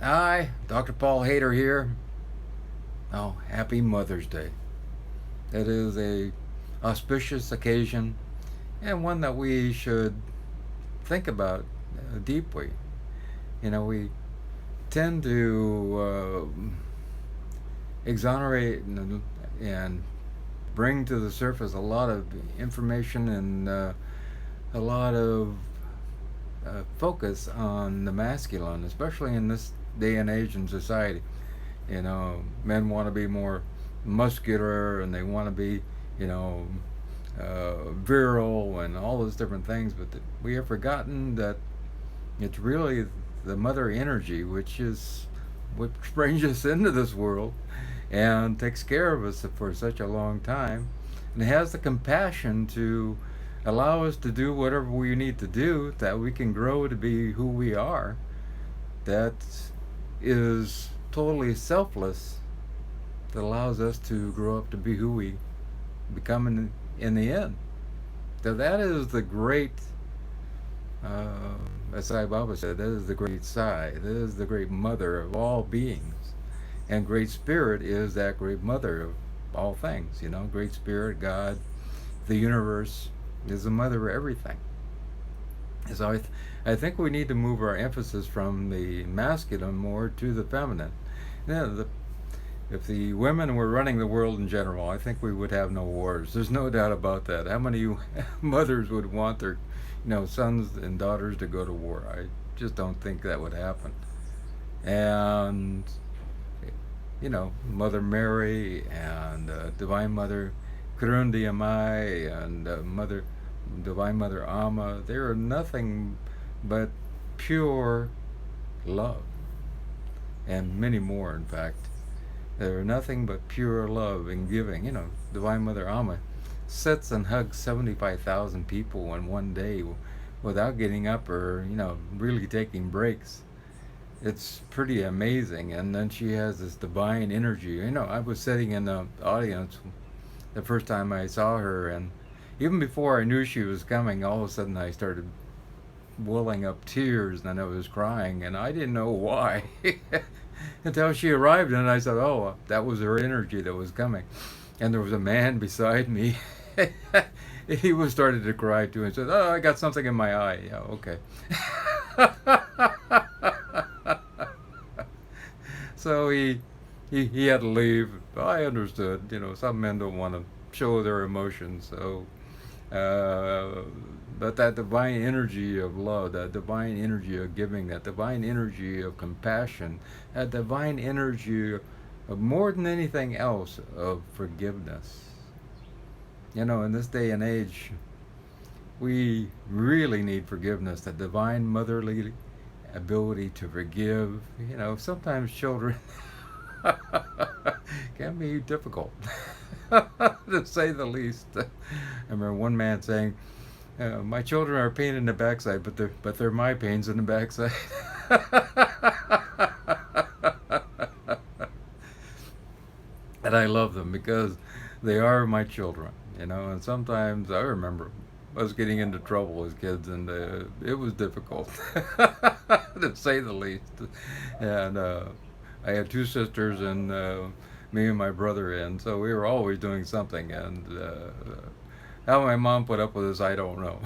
Hi, Dr. Paul Haider here. Oh, happy Mother's Day. It is a auspicious occasion and one that we should think about deeply. We tend to exonerate and bring to the surface a lot of information and a lot of focus on the masculine, especially in this day and age in society. Men want to be more muscular and they want to be, you know, virile and all those different things, but we have forgotten that it's really the mother energy which brings us into this world and takes care of us for such a long time and has the compassion to allow us to do whatever we need to do that we can grow to be who we are. That is totally selfless, that allows us to grow up to be who we become in the end. So that is the great, as Sai Baba said, that is the great Sai. That is the great mother of all beings. And Great Spirit is that great mother of all things. Great Spirit, God, the universe is the mother of everything. So I think we need to move our emphasis from the masculine more to the feminine. If the women were running the world in general, I think we would have no wars. There's no doubt about that. How many mothers would want their, sons and daughters to go to war? I just don't think that would happen. And Mother Mary and Divine Mother Kurundi Amai and Divine Mother Amma, they are nothing but pure love, and many more, in fact. They're nothing but pure love and giving. Divine Mother Amma sits and hugs 75,000 people in one day without getting up or, really taking breaks. It's pretty amazing. And then she has this divine energy. I was sitting in the audience the first time I saw her, and even before I knew she was coming, all of a sudden I started welling up tears, and I was crying, and I didn't know why until she arrived, and I said, "Oh, that was her energy that was coming." And there was a man beside me. He was started to cry too, and said, "Oh, I got something in my eye." Yeah, okay. So he had to leave. I understood. Some men don't want to show their emotions, so. But that divine energy of love, that divine energy of giving, that divine energy of compassion, that divine energy of more than anything else of forgiveness. In this day and age, we really need forgiveness, that divine motherly ability to forgive. Sometimes children can be difficult, to say the least. I remember one man saying, "My children are a pain in the backside, but they're my pains in the backside." And I love them because they are my children. And sometimes I remember us getting into trouble as kids, and it was difficult, to say the least. And I had two sisters, and me and my brother, and so we were always doing something. And how my mom put up with us, I don't know.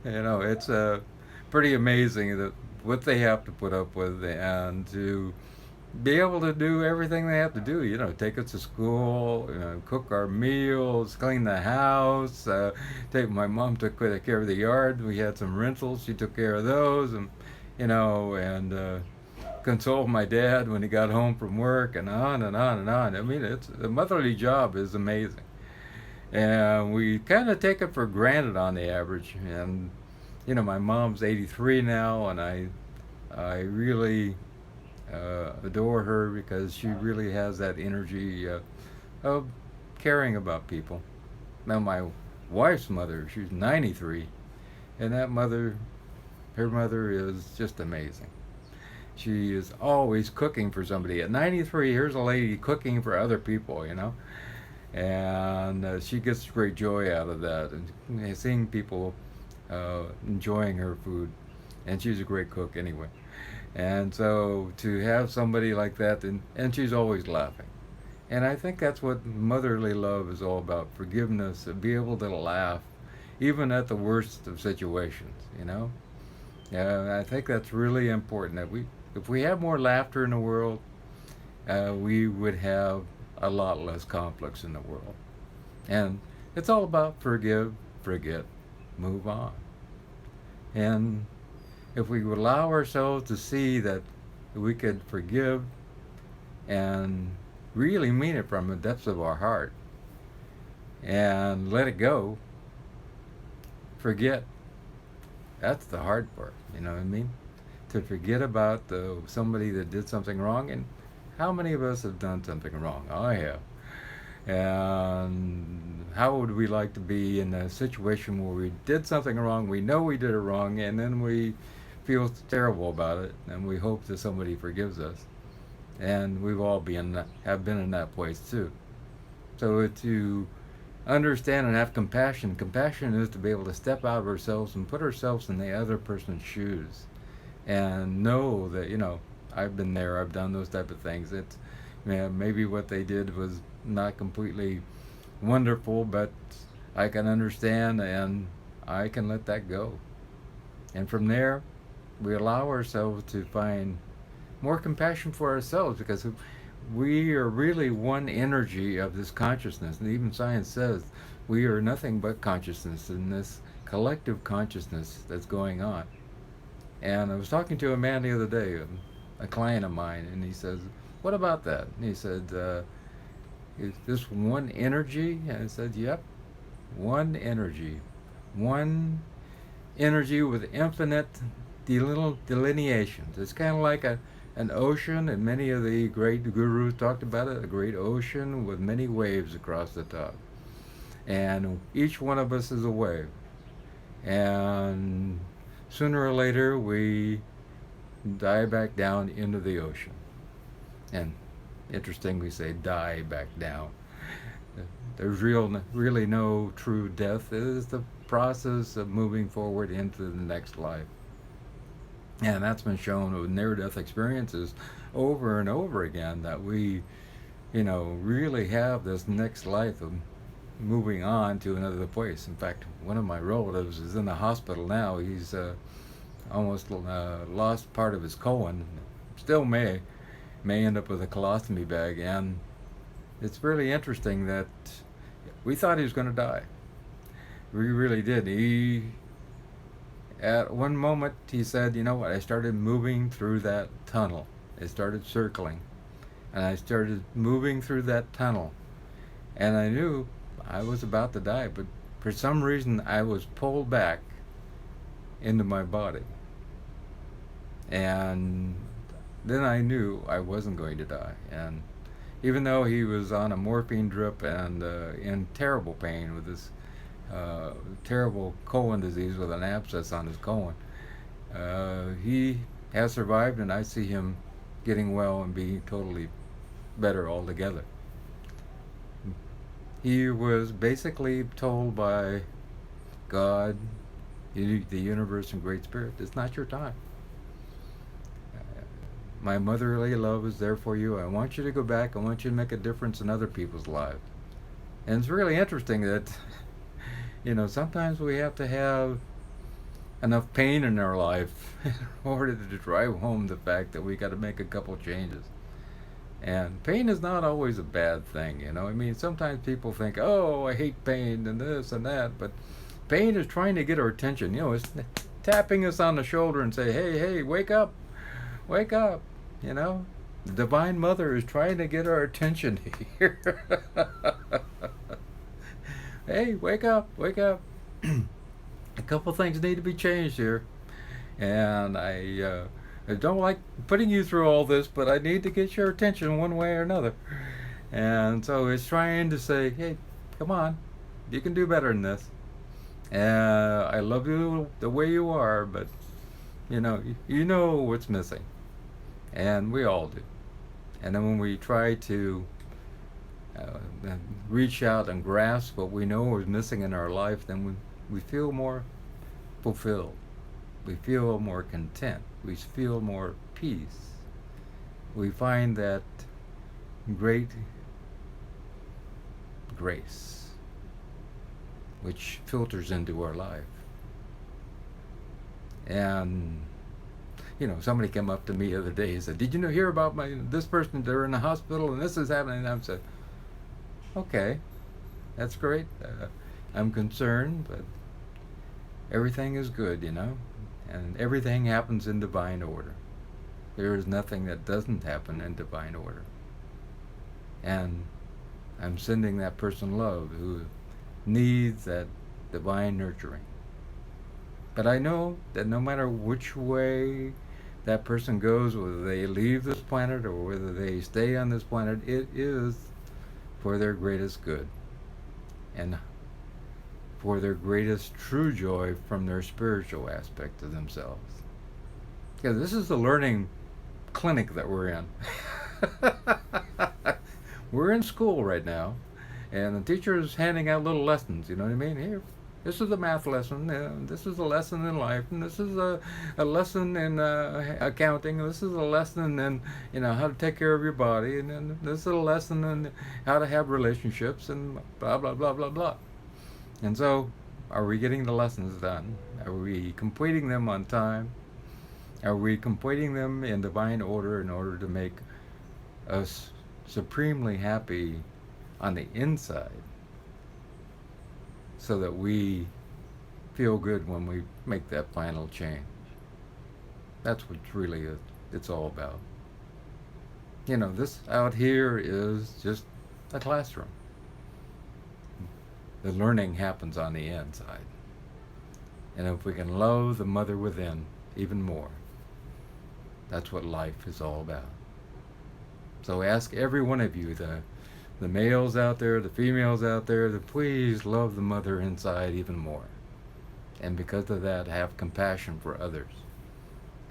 It's pretty amazing that what they have to put up with, and to be able to do everything they have to do. Take us to school, cook our meals, clean the house. My mom took care of the yard. We had some rentals. She took care of those, and and console my dad when he got home from work, and on and on and on. I mean, the motherly job is amazing, and we kind of take it for granted on the average. And my mom's 83 now, and I really adore her because she really has that energy of caring about people. Now, my wife's mother, she's 93, and her mother is just amazing. She is always cooking for somebody. At 93, here's a lady cooking for other people, and she gets great joy out of that, and seeing people enjoying her food. and she's a great cook anyway. And so to have somebody like that, and she's always laughing. And I think that's what motherly love is all about, forgiveness, to be able to laugh, even at the worst of situations, you know? I think that's really important, that if we have more laughter in the world, we would have a lot less conflicts in the world. And it's all about forgive, forget, move on. And if we would allow ourselves to see that we could forgive and really mean it from the depths of our heart and let it go, forget. That's the hard part, you know what I mean? To forget about somebody that did something wrong. And how many of us have done something wrong? I have. And how would we like to be in a situation where we did something wrong, we know we did it wrong, and then we feel terrible about it, and we hope that somebody forgives us. And we've all have been in that place too. So to understand and have compassion, compassion is to be able to step out of ourselves and put ourselves in the other person's shoes, and know that, you know, I've been there, I've done those type of things. It's, maybe what they did was not completely wonderful, but I can understand and I can let that go. And from there, we allow ourselves to find more compassion for ourselves, because we are really one energy of this consciousness. And even science says we are nothing but consciousness in this collective consciousness that's going on. And I was talking to a man the other day, a client of mine, and he says, what about that? And he said, is this one energy? And I said, yep, one energy. One energy with infinite delineations. It's kind of like an ocean, and many of the great gurus talked about it, a great ocean with many waves across the top. And each one of us is a wave. And sooner or later, we dive back down into the ocean. And interesting, we say die back down. There's really no true death. It is the process of moving forward into the next life. And that's been shown with near-death experiences over and over again, that we, really have this next life of moving on to another place. In fact, one of my relatives is in the hospital now. He's almost lost part of his colon. Still may end up with a colostomy bag. And it's really interesting that we thought he was going to die. We really did. At one moment, he said, you know what, I started moving through that tunnel. I started circling. And I started moving through that tunnel. And I knew I was about to die, but for some reason, I was pulled back into my body. And then I knew I wasn't going to die. And even though he was on a morphine drip and in terrible pain with this terrible colon disease with an abscess on his colon, he has survived, and I see him getting well and being totally better altogether. He was basically told by God, the universe, and Great Spirit, it's not your time. My motherly love is there for you. I want you to go back. I want you to make a difference in other people's lives. And it's really interesting that sometimes we have to have enough pain in our life in order to drive home the fact that we got to make a couple changes. And pain is not always a bad thing, sometimes people think, oh, I hate pain and this and that, but pain is trying to get our attention. It's tapping us on the shoulder and say, hey, wake up, wake up, The Divine Mother is trying to get our attention here. Hey, wake up, wake up. A couple things need to be changed here. And I don't like putting you through all this, but I need to get your attention one way or another. And so it's trying to say, hey, come on, you can do better than this. I love you the way you are, but you know what's missing. And we all do. And then when we try to reach out and grasp what we know is missing in our life, then we feel more fulfilled. We feel more content. We feel more peace. We find that great grace which filters into our life. And somebody came up to me the other day and said, "Did you hear about this person? They're in the hospital and this is happening." And I said, "Okay, that's great. I'm concerned, but everything is good, and everything happens in divine order. There is nothing that doesn't happen in divine order. And I'm sending that person love who needs that divine nurturing. But I know that no matter which way that person goes, whether they leave this planet or whether they stay on this planet, it is for their greatest good and for their greatest true joy from their spiritual aspect of themselves." Because this is the learning clinic that we're in. We're in school right now, and the teacher is handing out little lessons. You know what I mean? Here, this is a math lesson, and this is a lesson in life, and this is a lesson in accounting. This is a lesson in how to take care of your body, and then this is a lesson in how to have relationships, and blah blah blah blah blah. And so, are we getting the lessons done? Are we completing them on time? Are we completing them in divine order in order to make us supremely happy on the inside so that we feel good when we make that final change? That's what really it's all about. This out here is just a classroom. The learning happens on the inside. And if we can love the mother within even more, that's what life is all about. So ask every one of you, the males out there, the females out there, to please love the mother inside even more. And because of that, have compassion for others.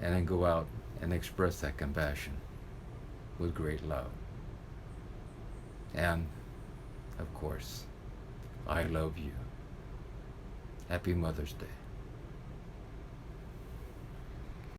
And then go out and express that compassion with great love. And, of course, I love you. Happy Mother's Day.